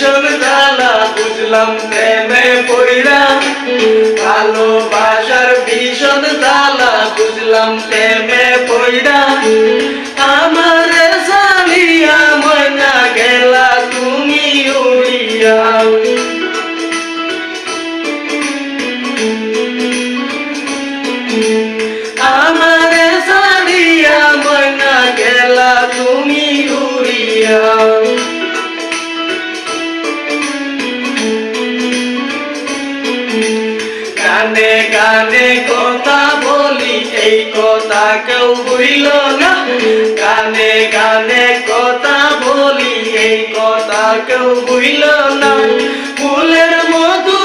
ভীষণ জ্বালা বুঝলাম প্রেমে পইড়া ভালোবাসার ভীষণ জ্বালা বুঝলাম প্রেমে পইড়া আমারে জানিয়া ময়না গেলা তুমি উড়িয়া আমারে জানিয়া ময়না গেলা তুমি উড়িয়া গানে গানে কথা বলি এই কথা কেউ বুঝল না গানে গানে কথা বলি এই কথা কেউ বুঝল না ফুলের মধু